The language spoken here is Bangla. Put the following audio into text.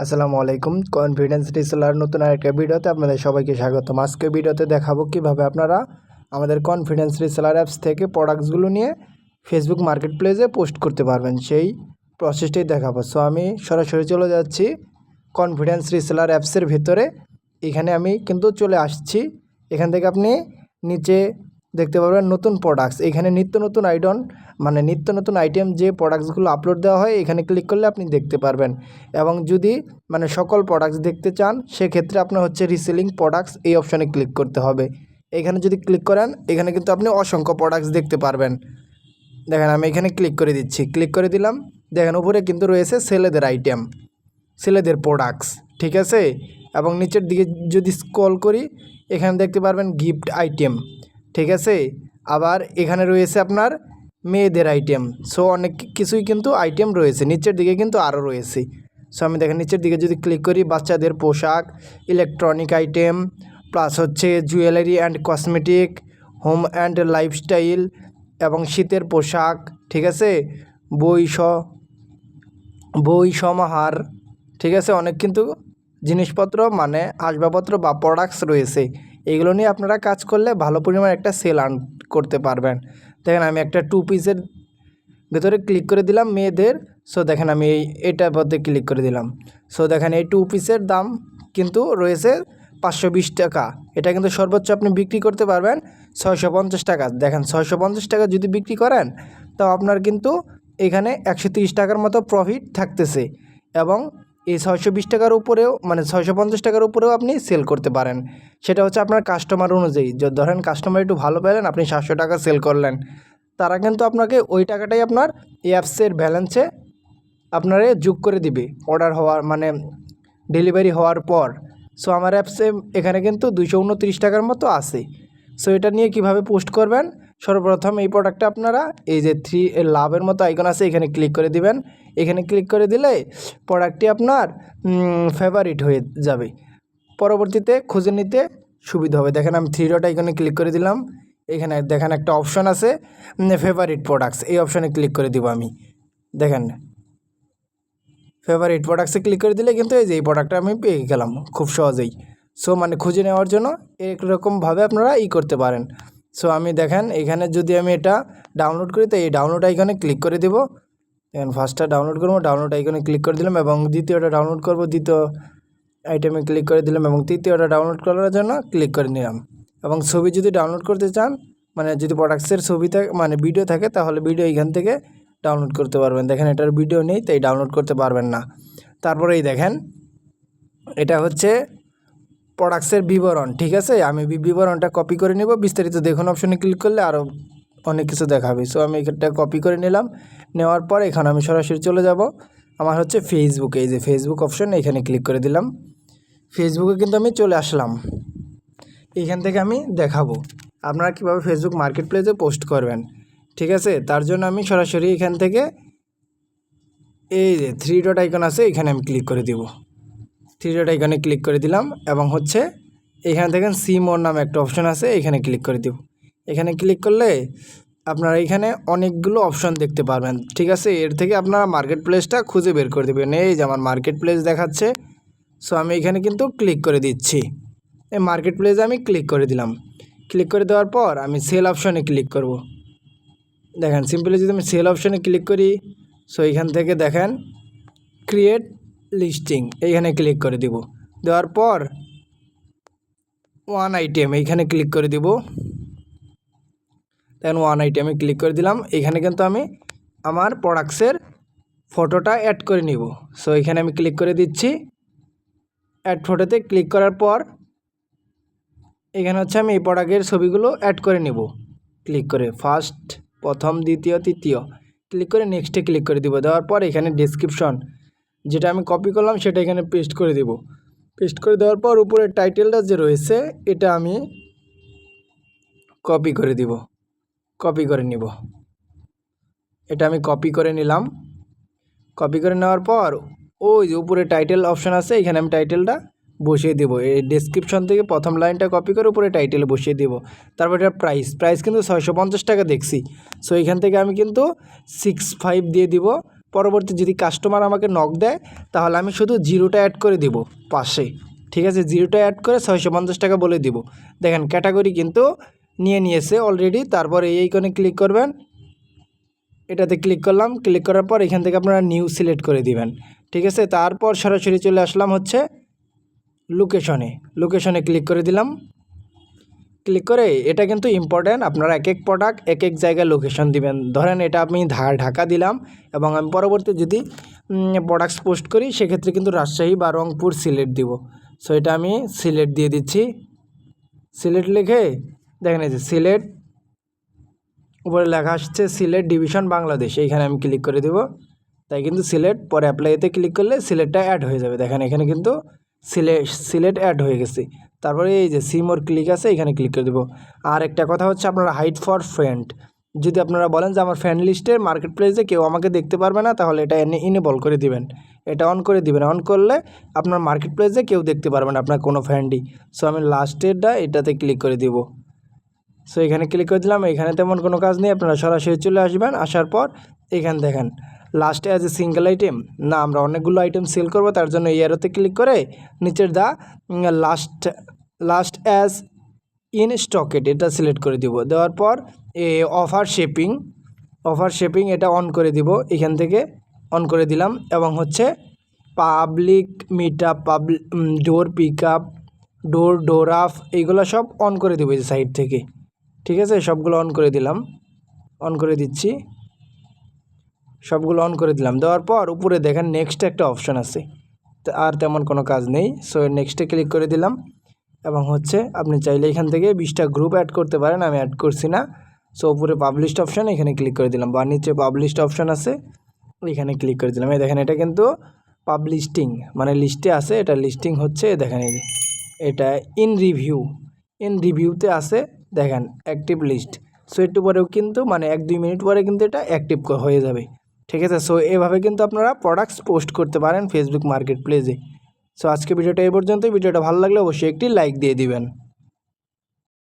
আসসালামু আলাইকুম। কনফিডেন্স রিসেলার নতুন আরেকটা ভিডিওতে আপনাদের সবাইকে স্বাগতম। আজকে ভিডিওতে দেখাবো কিভাবে আপনারা আমাদের কনফিডেন্স রিসেলার অ্যাপস থেকে প্রোডাক্টসগুলো নিয়ে ফেসবুক মার্কেট প্লেসে পোস্ট করতে পারবেন, সেই প্রসেসটাই দেখাবো। সো আমি সরাসরি চলে যাচ্ছি কনফিডেন্স রিসেলার অ্যাপসের ভেতরে। এখানে আমি কিন্তু চলে আসছি। এখান থেকে আপনি নিচে দেখতে পারবেন নতুন প্রোডাক্টস। এখানে নিত্য নতুন আইটেম যে প্রোডাক্টসগুলো আপলোড দেওয়া হয় এখানে ক্লিক করলে আপনি দেখতে পারবেন। এবং যদি সকল প্রোডাক্টস দেখতে চান সেক্ষেত্রে আপনার রিসেলিং প্রোডাক্টস এই অপশানে ক্লিক করতে হবে। এখানে যদি ক্লিক করেন এখানে কিন্তু আপনি অসংখ্য প্রোডাক্টস দেখতে পারবেন। দেখেন আমি এখানে ক্লিক করে দিচ্ছি, ক্লিক করে দিলাম। দেখেন উপরে কিন্তু রয়েছে ছেলেদের আইটেম, ছেলেদের প্রোডাক্টস, ঠিক আছে। এবং নিচের দিকে যদি স্ক্রল করি এখানে দেখতে পারবেন গিফট আইটেম, ঠিক আছে। আবার এখানে রয়েছে আপনার মেয়েদের আইটেম। সো অনেক কিছুই কিন্তু আইটেম রয়েছে, নিচের দিকে কিন্তু আরও রয়েছে। সো আমি দেখেন নিচের দিকে যদি ক্লিক করি বাচ্চাদের পোশাক, electronic item, plus jewellery and cosmetic, home and lifestyle এবং শীতের পোশাক, ঠিক আছে। বই সমাহার, ঠিক আছে। অনেক কিন্তু জিনিসপত্র আসবাবপত্র বা প্রোডাক্টস রয়েছে। এগুলো নিয়ে আপনারা কাজ করলে ভালো পরিমাণ একটা সেল আর্ন করতে পারবেন। দেখেন আমি একটা 2 পিসের ভেতরে ক্লিক করে দিলাম মেয়েদের। সো দেখেন আমি এটার মধ্যে ক্লিক করে দিলাম। সো দেখেন এই 2 পিসের দাম কিন্তু রয়েছে 520 টাকা। এটা কিন্তু সর্বোচ্চ আপনি বিক্রি করতে পারবেন 650 টাকা। দেখেন 650 টাকা যদি বিক্রি করেন তো আপনার কিন্তু এখানে 130 টাকার মতো প্রফিট থাকতেছে। এবং এই 620 টাকার উপরেও 650 টাকার উপরেও আপনি সেল করতে পারেন। সেটা আপনার কাস্টমার অনুযায়ী। ধরেন কাস্টমার একটু ভালো পেলেন, আপনি 700 টাকা সেল করলেন, তারা কিন্তু আপনাকে ওই টাকাটাই আপনার এই অ্যাপসের ব্যালেন্সে আপনারে যোগ করে দিবে অর্ডার হওয়ার ডেলিভারি হওয়ার পর। সো আমার অ্যাপসে এখানে কিন্তু 229 টাকার মতো আছে। সো এটা নিয়ে কিভাবে পোস্ট করবেন, সর্বপ্রথম এই প্রোডাক্টটা আপনারা এই যে 3 লাভের মতো আইকন আছে এখানে ক্লিক করে দিবেন। এখানে ক্লিক করে দিলে প্রোডাক্টটি আপনার ফেভারিট হয়ে যাবে, পরবর্তীতে খুঁজে নিতে সুবিধা হবে। দেখেন আমি 3 ডট আইকনে ক্লিক করে দিলাম। এখানে দেখেন একটা অপশন আছে ফেভারিট প্রোডাক্টস, এই অপশানে ক্লিক করে দিব আমি। দেখেন ফেভারিট প্রোডাক্টসে ক্লিক করে দিলে কিন্তু এই প্রোডাক্টটা আমি পেয়ে গেলাম খুব সহজেই। সো খুঁজে নেওয়ার জন্য এরকমভাবে আপনারা করতে পারেন। সো আমি দেখেন এখানে যদি আমি এটা ডাউনলোড করি তো এই ডাউনলোড আইকনে ক্লিক করে দেব। দেখেন ফার্স্টটা ডাউনলোড করবো, ডাউনলোড আইকনে ক্লিক করে দিলাম। এবং দ্বিতীয়টা ডাউনলোড করব, দ্বিতীয় আইটেমে ক্লিক করে দিলাম। এবং তৃতীয়টা ডাউনলোড করার জন্য ক্লিক করে নিলাম। এবং ছবি যদি ডাউনলোড করতে চান, যদি প্রোডাক্টসের ছবি থাকে ভিডিও থাকে তাহলে ভিডিও এইখান থেকে ডাউনলোড করতে পারবেন। দেখেন এটার ভিডিও নেই তাই ডাউনলোড করতে পারবেন না। তারপরে দেখেন এটা প্রোডাক্টসের বিবরণ, ঠিক আছে। আমি বিবরণটা কপি করে নেব। বিস্তারিত দেখুন অপশনে ক্লিক করলে আরও অনেক কিছু দেখাবে। সো আমি এটা কপি করে নিলাম। নেওয়ার পর এখানে আমি সরাসরি চলে যাব আমার ফেসবুকে। এই যে ফেসবুক অপশন, এখানে ক্লিক করে দিলাম। ফেসবুকে কিন্তু আমি চলে আসলাম। এইখান থেকে আমি দেখাবো আপনারা কীভাবে ফেসবুক মার্কেট প্লেসে পোস্ট করবেন, ঠিক আছে। তার জন্য আমি সরাসরি এখান থেকে এই যে 3 ডট আইকন আছে এখানে আমি ক্লিক করে দিব। 3 ডট আইকনে ক্লিক করে দিলাম। এবং এখানে দেখেন সি মোর নামে একটা অপশন আছে, এখানে ক্লিক করে দিব। এখানে ক্লিক করলে আপনারা এখানে অনেকগুলো অপশন দেখতে পারবেন, ঠিক আছে। এর থেকে আপনারা মার্কেট প্লেসটা খুঁজে বের করে দেবেন। এই যে আমার মার্কেট প্লেস দেখাচ্ছে। সো আমি এখানে কিন্তু ক্লিক করে দিচ্ছি। এই মার্কেট প্লেসে আমি ক্লিক করে দিলাম। ক্লিক করে দেওয়ার পর আমি সেল অপশনে ক্লিক করব। দেখেন সিম্পলি যদি আমি সেল অপশনে ক্লিক করি, সো এখান থেকে দেখেন ক্রিয়েট লিস্টিং, এইখানে ক্লিক করে দিব। দেওয়ার পর ওয়ান আইটেম এইখানে ক্লিক করে দিব। দেন ওয়ান আইটেমে ক্লিক করে দিলাম। এখানে কিন্তু আমি আমার প্রোডাক্টসের ফটোটা অ্যাড করে নিব। সো এখানে আমি ক্লিক করে দিচ্ছি। অ্যাড ফটোতে ক্লিক করার পর এখানে আমি এই প্রোডাক্টের ছবিগুলো অ্যাড করে নিব। ক্লিক করে ফার্স্ট, প্রথম, দ্বিতীয়, তৃতীয় ক্লিক করে নেক্সটে ক্লিক করে দিব। দেওয়ার পর এখানে ডেসক্রিপশন যেটা আমি কপি করলাম সেটা এখানে পেস্ট করে দিব। পেস্ট করে দেওয়ার পর উপরে টাইটেলটা যে রয়েছে এটা আমি কপি করে দিব, কপি করে নিব। এটা আমি কপি করে নিলাম। কপি করে নেওয়ার পর ওই যে উপরে টাইটেল অপশন আছে এখানে আমি টাইটেলটা বসিয়ে দেব। এই ডেসক্রিপশন থেকে প্রথম লাইনটা কপি করে উপরে টাইটেলে বসিয়ে দেব। তারপর এটা প্রাইস কিন্তু 650 টাকা দেখছি। সো এখান থেকে আমি কিন্তু 65 দিয়ে দিব। পরবর্তী যদি কাস্টমার আমাকে নক দেয় তাহলে আমি শুধু জিরোটা অ্যাড করে দিব পাশে, ঠিক আছে, জিরোটা অ্যাড করে 650 টাকা বলে দিব। দেখেন ক্যাটাগরি কিন্তু নিয়েছে অলরেডি। তারপরে এই আইকনে ক্লিক করবেন, এটাতে ক্লিক করলাম, ক্লিক করার পর এখান থেকে আপনারা নিউ সিলেক্ট করে দিবেন, ঠিক আছে। তারপর সরাসরি চলে আসলাম হচ্ছে লোকেশনে ক্লিক করে দিলাম। ক্লিক করে এটা কিন্তু ইম্পর্ট্যান্ট, আপনারা এক এক প্রোডাক্ট এক এক জায়গায় লোকেশন দিবেন। ধরেন এটা আমি ঢাকা দিলাম এবং আমি পরবর্তী যদি প্রোডাক্টস পোস্ট করি সেক্ষেত্রে কিন্তু রাজশাহী বা রংপুর সিলেট দিব। সো এটা আমি সিলেট দিয়ে দিচ্ছি। সিলেট লিখে দেখেন এই যে সিলেট উপরে লেখা আসছে সিলেট ডিভিশন বাংলাদেশ, এইখানে আমি ক্লিক করে দেব। তাই কিন্তু সিলেট, পরে অ্যাপ্লাইতে ক্লিক করলে সিলেটটা অ্যাড হয়ে যাবে। দেখেন এখানে কিন্তু সিলেট অ্যাড হয়ে গেছে। তারপরে এই যে সিমোর ক্লিক আছে, এখানে ক্লিক করে দেবো। আর একটা কথা হচ্ছে আপনারা হাইড ফর ফ্রেন্ড, যদি আপনারা বলেন যে আমার ফ্রেন্ড লিস্টের মার্কেট প্লেসে কেউ আমাকে দেখতে পারবে না, তাহলে এটা ইনেবল করে দিবেন, এটা অন করে দিবেন। অন করলে আপনার মার্কেট প্লেসে কেউ দেখতে পারবে না আপনার কোনো ফ্রেন্ডই। সো আমি লাস্টেরটা এটাতে ক্লিক করে দিব। সো এখানে ক্লিক করে দিলাম। এখানে তেমন কোনো কাজ নেই, আপনারা সরাসরি চলে আসবেন। আসার পর এখানে দেখেন লাস্টে অ্যাজ এ সিঙ্গেল আইটেম, না আমরা অনেকগুলো আইটেম সেল করব, তার জন্য এই অ্যারোতে ক্লিক করে নিচের দা লাস্ট অ্যাজ ইন স্টকেড এটা সিলেক্ট করে দিব। দেওয়ার পর অফার শেপিং এটা অন করে দিব, এখান থেকে অন করে দিলাম। এবং হচ্ছে পাবলিক মিট আপ, ডোর পিক আপ, ডোর আপ, এইগুলো সব অন করে দেবো এই সাইড থেকে, ঠিক আছে। সবগুলো অন করে দিলাম, অন করে দিচ্ছি, সবগুলো অন করে দিলাম। দেওয়ার পর উপরে দেখেন নেক্সট একটা অপশন আছে, আর তেমন কোনো কাজ নেই। সো নেক্সটে ক্লিক করে দিলাম। এবং হচ্ছে আপনি চাইলে এখান থেকে 20টা গ্রুপ অ্যাড করতে পারেন, আমি অ্যাড করছি না। সো উপরে পাবলিশড অপশন, এখানে ক্লিক করে দিলাম, বা নিচে পাবলিশড অপশন আছে, এখানে ক্লিক করে দিলাম। এই দেখেন এটা কিন্তু পাবলিশিং মানে লিস্টে আছে, এটা লিস্টিং হচ্ছে। দেখেন এই যে এটা ইন রিভিউতে আছে, দেখেন অ্যাক্টিভ লিস্ট। সো একটু পরেও কিন্তু মানে 1-2 মিনিট পরে কিন্তু এটা অ্যাক্টিভ হয়ে যাবে, ঠিক আছে। সো এভাবে কিন্তু আপনারা প্রোডাক্টস পোস্ট করতে পারেন ফেসবুক মার্কেট প্লেসে। সো আজকে ভিডিওটা এই পর্যন্তই। ভিডিওটা ভালো লাগলে অবশ্যই একটি লাইক দিয়ে দিবেন।